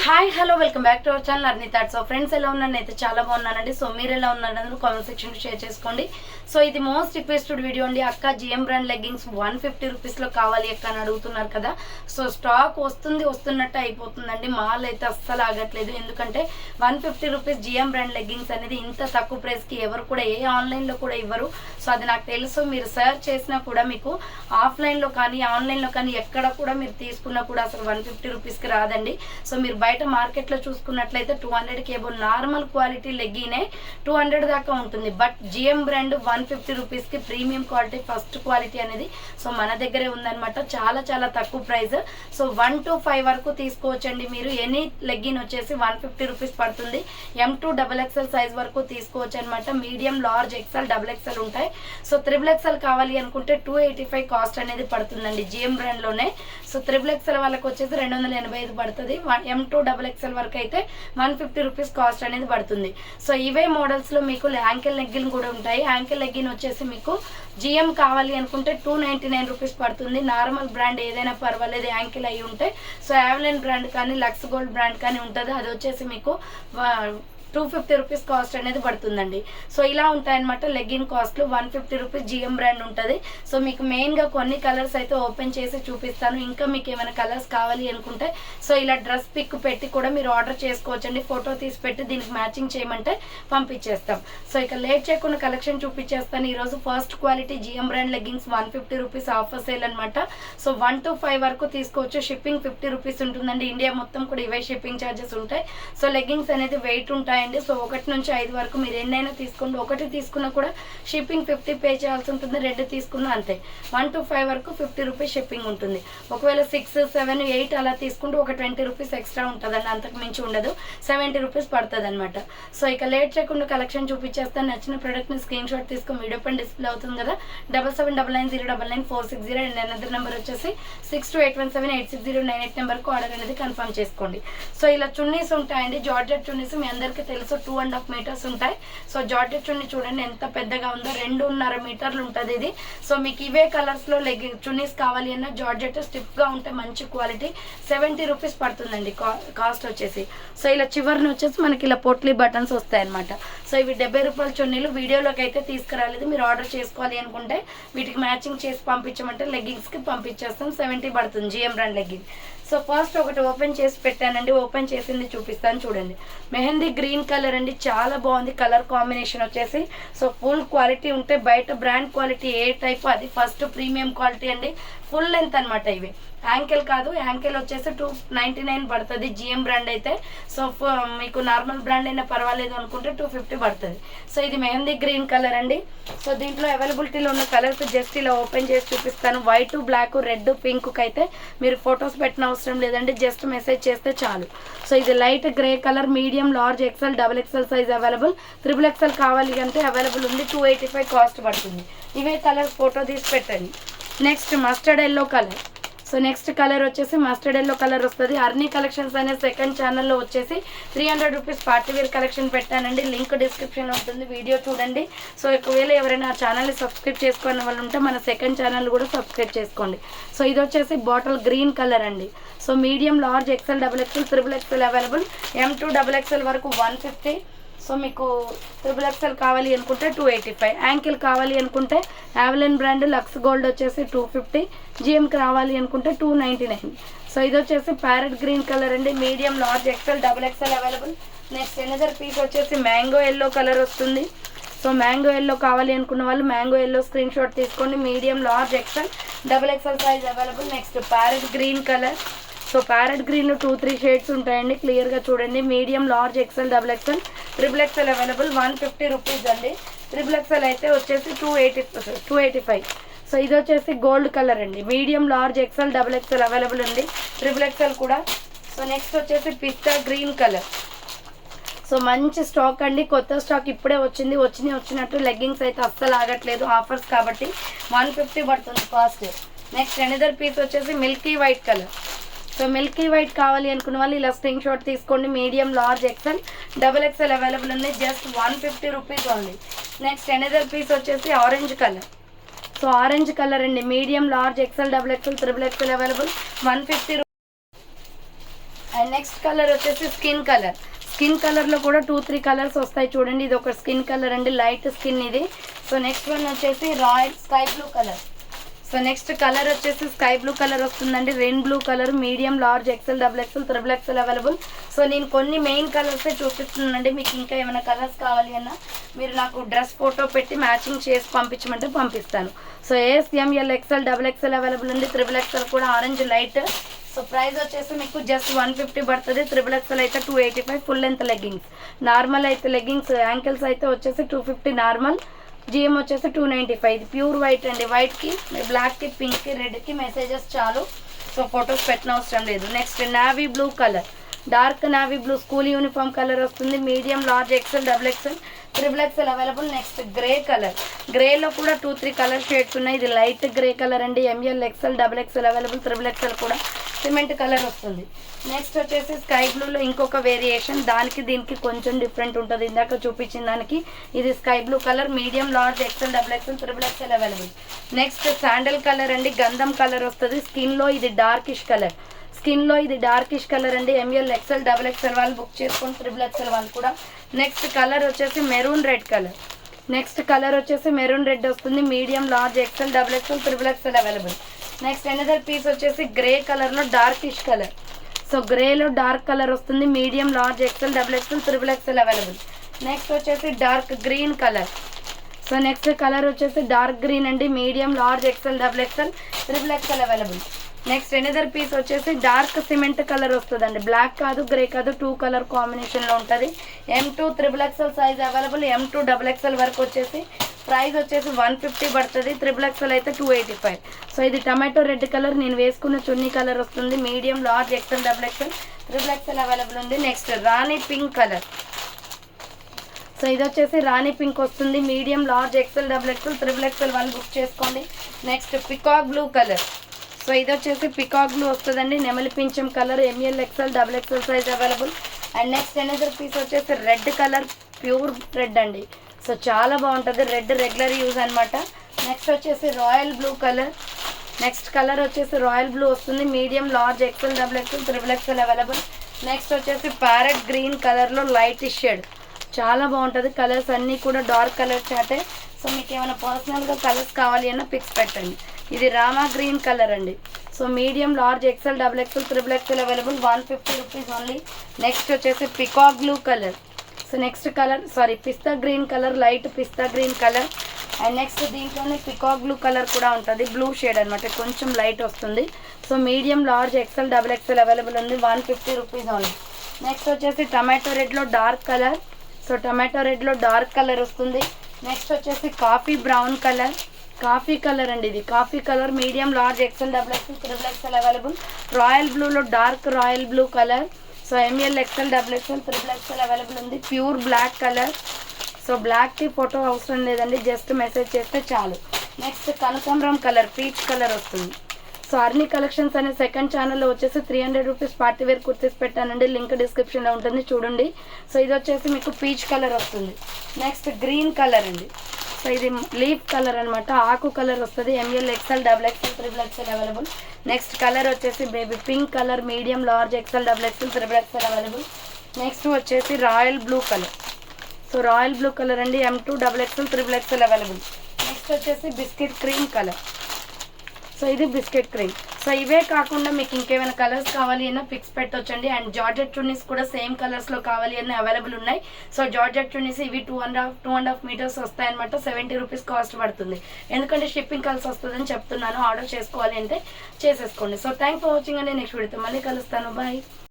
Hi hello welcome back to our channel Arni thoughts. Friends ఎలా ఉన్నాను? అయితే చాలా బాగున్నానండి. సో మీరు ఎలా ఉన్నారని కామెంట్ సెక్షన్ షేర్ చేసుకోండి. సో ఇది మోస్ట్ రిక్వెస్టెడ్ వీడియో అండి. అక్క జిఎం బ్రాండ్ లెగ్గింగ్స్ 150 రూపీస్లో కావాలి అక్క అని అడుగుతున్నారు కదా. సో స్టాక్ వస్తున్నట్టు అయిపోతుందండి. మాల్ అయితే అస్సలు ఆగట్లేదు. ఎందుకంటే 150 రూపీస్ జిఎం బ్రాండ్ లెగ్గింగ్స్ అనేది ఇంత తక్కువ ప్రైస్కి ఎవరు కూడా ఏ ఆన్లైన్లో కూడా ఇవ్వరు. సో అది నాకు తెలుసు. మీరు సర్చ్ చేసినా కూడా మీకు ఆఫ్లైన్లో కానీ ఆన్లైన్లో కానీ ఎక్కడ కూడా మీరు తీసుకున్నా కూడా అసలు 150 రూపీస్కి రాదండి. సో మీరు బయట మార్కెట్లో చూసుకున్నట్లయితే 200 కేబో నార్మల్ క్వాలిటీ లెగ్గినే 200 దాకా ఉంటుంది. బట్ జిఎం బ్రాండ్ 150 రూపీస్కి ప్రీమియం క్వాలిటీ ఫస్ట్ క్వాలిటీ అనేది సో మన దగ్గరే ఉందన్నమాట. చాలా చాలా తక్కువ ప్రైస్. సో 1 to 5 వరకు తీసుకోవచ్చండి. మీరు ఎనీ లెగ్గిన్ వచ్చేసి 150 రూపీస్ పడుతుంది. M2 XXL సైజ్ వరకు తీసుకోవచ్చు అనమాట. మీడియం, లార్జ్, ఎక్సెల్, XXL ఉంటాయి. సో XXL కావాలి అనుకుంటే 285 కాస్ట్ అనేది పడుతుందండి జిఎం బ్రాండ్లోనే. సో XXL వాళ్ళకి వచ్చేసి 285 పడుతుంది. M2 XXL వరకు అయితే 150 రూపీస్ కాస్ట్ అనేది పడుతుంది. సో ఇవే మోడల్స్లో మీకు యాంకిల్ లెగ్గిన్ కూడా ఉంటాయి. యాంకిల్ లెగ్గిన్ వచ్చేసి మీకు జిఎం కావాలి అనుకుంటే 299 రూపీస్ పడుతుంది. నార్మల్ బ్రాండ్ ఏదైనా పర్వాలేదు యాంకిల్ అయి ఉంటే. సో యావెలిన్ బ్రాండ్ కానీ లక్స్ గోల్డ్ బ్రాండ్ కానీ ఉంటుంది. అది వచ్చేసి మీకు 250 రూపీస్ కాస్ట్ అనేది పడుతుందండి. సో ఇలా ఉంటాయన్నమాట లెగ్గిన్ కాస్ట్లు. 150 రూపీస్ జిఎం బ్రాండ్ ఉంటుంది. సో మీకు మెయిన్గా కొన్ని కలర్స్ అయితే ఓపెన్ చేసి చూపిస్తాను. ఇంకా మీకు ఏమైనా కలర్స్ కావాలి అనుకుంటే సో ఇలా డ్రెస్ పిక్ పెట్టి కూడా మీరు ఆర్డర్ చేసుకోవచ్చండి. ఫోటో తీసి పెట్టి దీనికి మ్యాచింగ్ చేయమంటే పంపించేస్తాం. సో ఇక లేట్ చేయకుండా కలెక్షన్ చూపించేస్తాను. ఈరోజు first quality GM brand leggings 150 rupees offer sale అనమాట. సో 1 to 5 వరకు తీసుకోవచ్చు. షిప్పింగ్ 50 రూపీస్ ఉంటుందండి. ఇండియా మొత్తం కూడా ఇవే షిప్పింగ్ ఛార్జెస్ ఉంటాయి. సో లెగ్గింగ్స్ అనేది వెయిట్ ఉంటాయి. సో 1 నుంచి 5 వరకు మీరు ఎన్నైనా తీసుకోండి. ఒకటి తీసుకున్నా కూడా షిప్పింగ్ 50 పే చేయాల్సి ఉంటుంది. 2 తీసుకున్నా అంతే. 1 to 5 వరకు 50 రూపీస్ షిప్పింగ్ ఉంటుంది. ఒకవేళ 6, 7, 8 అలా తీసుకుంటే ఒక 20 రూపీస్ ఎక్స్ట్రా ఉంటుందండి. అంతకు మించి ఉండదు. 70 రూపీస్ పడుతుంది అనమాట. సో ఇక లేట్ చేయకుండా కలెక్షన్ చూపించేస్తాను. నచ్చిన ప్రోడక్ట్ని స్క్రీన్ షాట్ తీసుకొని వీడియో పైన డిస్ప్లే అవుతుంది కదా. 7799099460 అండ్ అనదర్ నెంబర్ వచ్చేసి 6281786098 నెంబర్కు ఆర్డర్ అనేది కన్ఫర్మ్ చేసుకోండి. సో ఇలా చున్నీస్ ఉంటాయండి. జార్జెట్ చున్నీస్ మీ అందరికీ తెలుసు 2.5 మీటర్స్ ఉంటాయి. సో జార్జెట్ చున్నీ చూడండి ఎంత పెద్దగా ఉందో. 2.5 మీటర్లు ఉంటుంది ఇది. సో మీకు ఇవే కలర్స్లో చున్నీస్ కావాలి అన్న జార్జెట్ స్టిఫ్గా ఉంటే మంచి క్వాలిటీ 70 రూపీస్ పడుతుందండి కాస్ట్ వచ్చేసి. సో ఇలా చివరిని వచ్చేసి మనకి ఇలా పోట్లీ బటన్స్ వస్తాయి అనమాట. సో ఇవి 70 రూపాయల చున్నీలు. వీడియోలోకి అయితే తీసుకురాలేదు. మీరు ఆర్డర్ చేసుకోవాలి అనుకుంటే వీటికి మ్యాచింగ్ చేసి పంపించమంటే లెగ్గింగ్స్కి పంపించేస్తాం. 70 పడుతుంది GM brand legging. So first ఒకటి ఓపెన్ చేసి పెట్టానండి. ఓపెన్ చేసింది చూపిస్తాను చూడండి. మెహందీ గ్రీన్ కలర్ అండి. చాలా బాగుంది కలర్ కాంబినేషన్ వచ్చేసి. సో ఫుల్ క్వాలిటీ ఉంటే బయట బ్రాండ్ క్వాలిటీ ఏ టైప్ అది ఫస్ట్ ప్రీమియం క్వాలిటీ అండి. ఫుల్ లెంత్ అనమాట. ఇవి యాంకిల్ కాదు. యాంకిల్ వచ్చేసి 299 పడుతుంది జిఎం బ్రాండ్ అయితే. సో మీకు నార్మల్ బ్రాండ్ అయినా పర్వాలేదు అనుకుంటే 250 పడుతుంది. సో ఇది మెహందీ గ్రీన్ కలర్ అండి. సో దీంట్లో అవైలబిలిటీలో ఉన్న కలర్స్ జస్ట్ ఇలా ఓపెన్ చేసి చూపిస్తాను. వైట్, బ్లాక్, రెడ్, పింక్ అయితే మీరు ఫొటోస్ పెట్టిన అవసరం లేదండి. జస్ట్ మెసేజ్ చేస్తే చాలు. సో ఇది light grey colour. Medium, large, XL, XXL size available. XXL కావాలి అంటే అవైలబుల్ ఉంది. 285 కాస్ట్ పడుతుంది. ఇవే కలర్ ఫోటో తీసి పెట్టండి. Next mustard yellow colour. So next colour వచ్చేసి మస్టర్డ్ ఎల్లో కలర్ వస్తుంది. అర్నీ కలెక్షన్స్ అనే సెకండ్ ఛానల్లో వచ్చేసి 300 రూపీస్ పార్టీవేర్ కలెక్షన్ పెట్టానండి. లింక్ డిస్క్రిప్షన్లో ఉంటుంది. వీడియో చూడండి. సో ఒకవేళ ఎవరైనా ఆ ఛానల్ని సబ్స్క్రైబ్ చేసుకునే వాళ్ళు ఉంటే మన సెకండ్ ఛానల్ కూడా సబ్స్క్రైబ్ చేసుకోండి. సో ఇది వచ్చేసి బాటిల్ గ్రీన్ కలర్ అండి. So medium, large, XL, XXL, XXL available. M2 XXL వరకు 150. సో మీకు XXL కావాలి అనుకుంటే 285. యాంకిల్ కావాలి అనుకుంటే యావెలిన్ బ్రాండ్ లక్స్ గోల్డ్ వచ్చేసి 250. జిఎం కావాలి అనుకుంటే 299. సో ఇది వచ్చేసి ప్యారెట్ గ్రీన్ కలర్ అండి. Medium, large, XL, XXL available. Next another piece వచ్చేసి మ్యాంగో ఎల్లో కలర్ వస్తుంది. సో మ్యాంగో ఎల్లో కావాలి అనుకున్న వాళ్ళు మ్యాంగో ఎల్లో స్క్రీన్ షాట్ తీసుకోండి. Medium, large, XL, XXL size available. Next parrot green colour. So parrot గ్రీన్లో 2-3 shades ఉంటాయండి. క్లియర్గా చూడండి. Medium, large, XL, XXL available. 150 rupees అండి. XXL అయితే వచ్చేసి 285. సో ఇది వచ్చేసి గోల్డ్ కలర్ అండి. Medium, large, XL, XXL available ఉంది. XXL కూడా. సో నెక్స్ట్ వచ్చేసి పిస్తా గ్రీన్ కలర్. సో మంచి స్టాక్ అండి. కొత్త స్టాక్ ఇప్పుడే వచ్చినట్టు లెగ్గింగ్స్ అయితే అస్సలు ఆగట్లేదు. ఆఫర్స్ కాబట్టి 150 పడుతుంది కాస్ట్. నెక్స్ట్ ఎనదర్ పీస్ వచ్చేసి milky white colour. So milky white కావాలి అనుకున్న వాళ్ళు ఇలా స్క్రీన్ షాట్ తీసుకోండి. Medium, large, XL, XXL available ఉంది. Just 150 rupees only. Next another piece వచ్చేసి orange colour. So orange colour అండి. Medium, large, XL, XXL, XXL available. 150. And next colour వచ్చేసి skin colour. Skin కలర్లో కూడా 2-3 కలర్స్ వస్తాయి చూడండి. ఇది ఒక స్కిన్ కలర్ అండి, లైట్ స్కిన్ ఇది. సో నెక్స్ట్ వన్ వచ్చేసి royal sky blue colour. So next colour వచ్చేసి స్కై బ్లూ కలర్ వస్తుందండి. Rain blue colour, medium, large, XL, double XL, triple XL available. So నేను కొన్ని మెయిన్ కలర్సే చూపిస్తున్నానండి. మీకు ఇంకా ఏమైనా కలర్స్ కావాలి అన్నా మీరు నాకు డ్రెస్ ఫోటో పెట్టి మ్యాచింగ్ చేసి పంపించమంటే పంపిస్తాను. So ASML, XL, double XL available ఉంది. త్రిబుల్ ఎక్సెల్ కూడా ఆరెంజ్ లైట్. సో ప్రైస్ వచ్చేసి మీకు జస్ట్ 150 పడుతుంది. త్రిబుల్ ఎక్సెల్ అయితే 285. Full length leggings. నార్మల్ అయితే లెగ్గింగ్స్ యాంకిల్స్ అయితే వచ్చేసి 250 నార్మల్, GM వచ్చేసి 295. ఇది ప్యూర్ వైట్ అండి. వైట్కి, బ్లాక్కి, పింక్కి, రెడ్కి మెసేజెస్ చాలు. సో ఫొటోస్ పెట్టిన అవసరం లేదు. Next navy blue colour, dark navy blue school uniform colour వస్తుంది. Medium, large, XL, double XL, triple XL available. Next grey colour. గ్రేలో కూడా 2-3 కలర్ షేడ్స్ ఉన్నాయి. ఇది లైట్ గ్రే కలర్ అండి. ML, XL, double XL available. Triple XL కూడా cement colour వస్తుంది. Next వచ్చేసి sky బ్లూలో ఇంకొక వేరియేషన్, దానికి దీనికి కొంచెం డిఫరెంట్ ఉంటుంది. ఇందాక చూపించిన దానికి ఇది sky blue colour. Medium, large, XL, double XL, triple XL available. Next sandal colour అండి, గంధం కలర్ వస్తుంది. స్కిన్లో ఇది డార్కిష్ కలర్. స్కిన్లో ఇది డార్కిష్ కలర్ అండి. ML, ఎక్సెల్, డబుల్ ఎక్సెల్ వాళ్ళు బుక్ చేసుకొని త్రిబుల్ ఎక్సెల్ వాళ్ళు కూడా. నెక్స్ట్ కలర్ వచ్చేసి maroon red colour. Next colour వచ్చేసి మెరూన్ రెడ్ వస్తుంది. Medium, large, XL, double XL, triple XL available. Next another piece వచ్చేసి గ్రే కలర్లో డార్కిష్ కలర్. సో గ్రేలో డార్క్ కలర్ వస్తుంది. Medium, large, XL, double XL, triple XL available. Next వచ్చేసి dark green colour. So next colour వచ్చేసి dark green అండి. Medium, large, XL, double XL, triple XL available. Next another piece వచ్చేసి dark cement colour వస్తుందండి. Black కాదు, grey కాదు, 2 colour కాంబినేషన్లో ఉంటుంది. M2 triple XL size available. M2 double XL వరకు వచ్చేసి ప్రైస్ వచ్చేసి 150 పడుతుంది. త్రిబుల్ ఎక్సెల్ అయితే 285. సో ఇది టమాటో రెడ్ కలర్, నేను వేసుకున్న చున్నీ కలర్ వస్తుంది. Medium, large, XL, double XL, triple XL available ఉంది. నెక్స్ట్ రాణి పింక్ కలర్. సో ఇది వచ్చేసి రాణి పింక్ వస్తుంది. Medium, large, XL, double XL, triple XL వాళ్ళు బుక్ చేసుకోండి. Next peacock blue colour. So ఇది వచ్చేసి పికాక్ బ్లూ వస్తుందండి. నెమలి పింఛం colour. ML, XL, double XL size available. And next another piece వచ్చేసి రెడ్ కలర్, ప్యూర్ రెడ్ అండి. సో చాలా బాగుంటుంది. రెడ్ రెగ్యులర్ యూజ్ అనమాట. నెక్స్ట్ వచ్చేసి royal blue colour. Next colour వచ్చేసి రాయల్ బ్లూ వస్తుంది. Medium, large, XL, double XL, triple XL available. Next వచ్చేసి parrot green కలర్లో లైట్ షేడ్. చాలా బాగుంటుంది. కలర్స్ అన్నీ కూడా డార్క్ కలర్ చాటే. సో మీకు ఏమైనా పర్సనల్గా కలర్స్ కావాలి అన్న పిక్స్ పెట్టండి. ఇది రామా గ్రీన్ కలర్ అండి. So medium, large, XL, double XL, triple XL available. 150 rupees only. Next వచ్చేసి peacock blue colour. So next colour పిస్తా గ్రీన్ కలర్, లైట్ పిస్తా గ్రీన్ కలర్. అండ్ నెక్స్ట్ దీంట్లోనే పికాక్ బ్లూ కలర్ కూడా ఉంటుంది. Blue shade అనమాట, కొంచెం light వస్తుంది. So medium, large, XL, double XL available ఉంది. 150 రూపీస్ ఓన్లీ. నెక్స్ట్ వచ్చేసి టమాటో రెడ్లో డార్క్ కలర్. సో టమాటో రెడ్లో డార్క్ కలర్ వస్తుంది. నెక్స్ట్ వచ్చేసి coffee brown colour. Coffee colour అండి ఇది. Coffee colour, medium, large, XL, double XL, triple XL available. Royal బ్లూలో dark royal blue colour. So ML, XL, double XL, triple XL available ఉంది. Pure black colour. So బ్లాక్కి photo అవసరం లేదండి, just message చేస్తే చాలు. Next కనకాంబరం colour, peach colour వస్తుంది. So అర్ని కలెక్షన్స్ అనే సెకండ్ ఛానల్లో వచ్చేసి 300 రూపీస్ పార్టీ వేర్ కుర్తీస్ పెట్టానండి. లింక్ డిస్క్రిప్షన్లో ఉంటుంది, చూడండి. సో ఇది వచ్చేసి మీకు పీచ్ కలర్ వస్తుంది. నెక్స్ట్ గ్రీన్ కలర్ అండి. సో ఇది లీఫ్ కలర్ అనమాట, ఆకు కలర్ వస్తుంది. ML, XL, double XL, triple XL available. Next colour వచ్చేసి baby pink colour. Medium, large, XL, double XL, triple XL available. Next వచ్చేసి royal blue colour. So royal blue colour అండి. M2 double XL, triple XL available. Next వచ్చేసి biscuit cream colour. So ఇది biscuit cream. So ఇవే కాకుండా మీకు ఇంకేమైనా colours కావాలి అన్నా పిక్స్ పెట్టొచ్చండి. అండ్ జార్జెట్ చున్నీస్ కూడా సేమ్ కలర్స్లో కావాలి అన్నీ అవైలబుల్ ఉన్నాయి. సో జార్జెట్ చున్నీస్ ఇవి 2.5 మీటర్స్ వస్తాయన్నమాట. 70 రూపీస్ కాస్ట్ పడుతుంది. ఎందుకంటే షిప్పింగ్ కలిసి వస్తుందని చెప్తున్నాను. ఆర్డర్ చేసుకోవాలి అంటే చేసేసుకోండి. సో థ్యాంక్స్ ఫర్ వాచింగ్ అండి. నెక్స్ట్ వీడియోతో మళ్ళీ కలుస్తాను. బాయ్.